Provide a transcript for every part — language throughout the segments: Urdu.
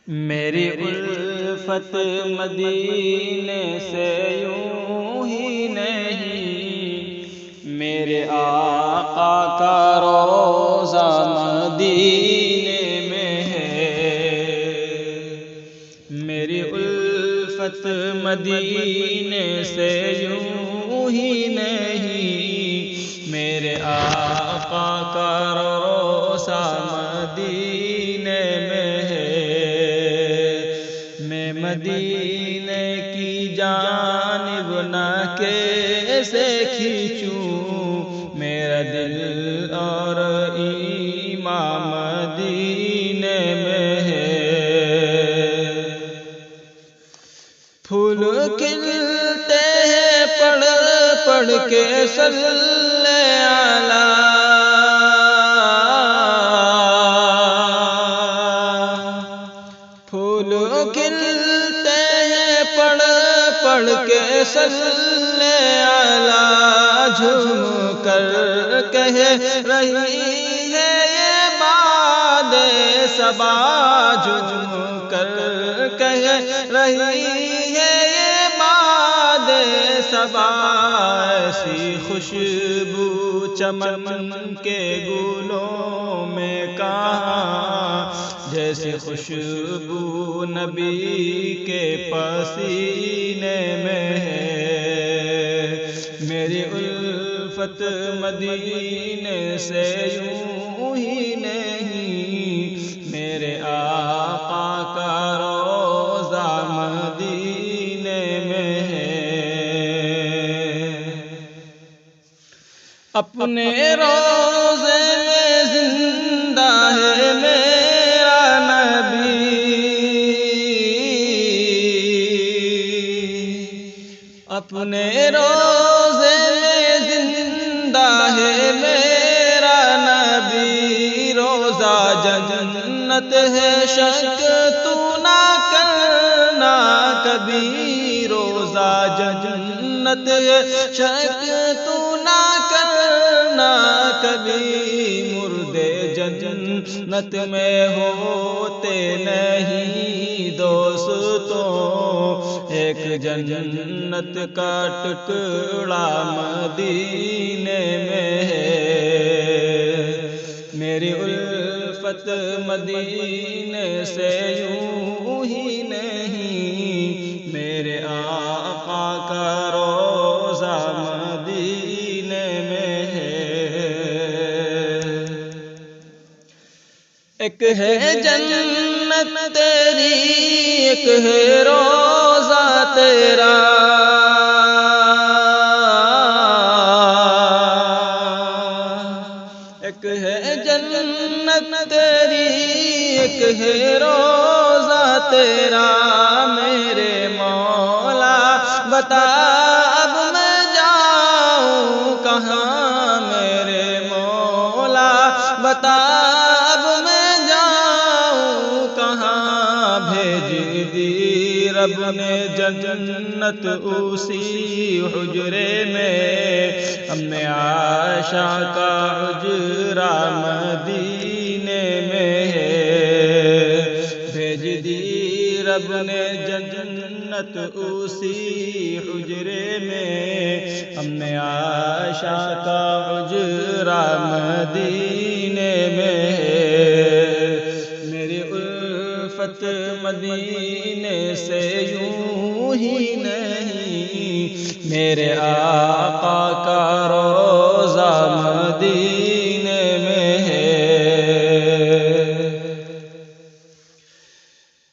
میری الفت مدینے سے یوں ہی نہیں، میرے آقا کا روضہ مدینے میں ہے۔ میری الفت مدینے سے یوں ہی نہیں، میرے آقا کا روضہ مدینے میں ہے۔ میں مدینے کی جانب نہ کیسے کھینچوں، میرا دل اور ایمان مدینے میں ہے۔ پھول کھلتے ہیں پڑھ پڑھ کے صلی علی، پھول کھلتے ہیں پڑھ پڑھ کے صلی علی، جھوم کر کہہ رہی ہے یہ باد صبا، جھوم کر کہہ رہی ہے یہ باد صبا، ایسی خوشبو چمن کے گلوں میں کہاں، جیسے خوشبو نبی کے پسینے میں ہے۔ میری الفت مدینے سے یوں ہی نہیں، میرے آقا کا روضہ مدینے میں ہے۔ اپنے روضے میں زندہ ہے میرا نبی، اپنے روضے میں زندہ ہے میرا نبی، روضہ جنت ہے شک تو نہ کرنا کبھی، روضہ جنت ہے شک تو نہ کرنا کبھی، مردے جنت میں ہوتے نہیں دوستوں، ایک جنت کا ٹکڑا مدینے میں ہے۔ میری الفت مدینے سے یوں ہی نہیں، میرے آقا کا روضہ مدینے میں ہے۔ ایک ہے جنت تیری، ایک ہے روضہ تیرا، ایک ہے جنت تیری، ایک ہے روضہ تیرا، میرے مولا بتا اب میں جاؤں کہاں، میرے مولا بتا اب میں جاؤں کہاں، بھیج دی رب نے جنت اسی حجرے میں، ہم نے عائشہ کا حجرہ مدینے میں ہے۔ بھیج دی رب نے جنت اسی حجرے میں، ہم نے عائشہ کا حجرہ مدینے میں ہے۔ میری الفت مدینے سے یوں ہی نہیں، میرے آقا کا روضہ مدینے میں ہے۔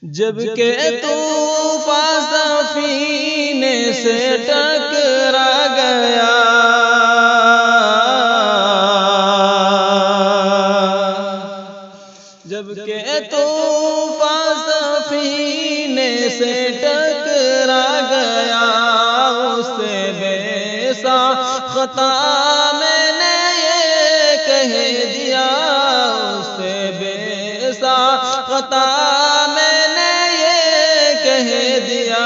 جب کہ طوفان سفینے سے ٹکرا گیا، جب کہ طوفان سفینے سے ٹکرا گیا، اس سے بے ساختہ میں نے یہ کہہ دیا، اس سے بے ساختہ میں نے یہ کہہ دیا،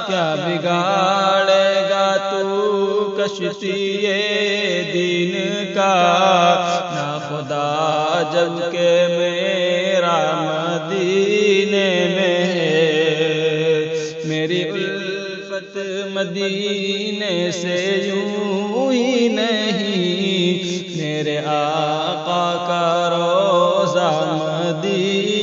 کیا بگاڑے گا تو کشتی دین کا، نہ خدا جب کہ میرا مدینہ میں ہے، میری الفت مدینے سے یوں ہی نہیں، میرے آقا کا روضہ مدینے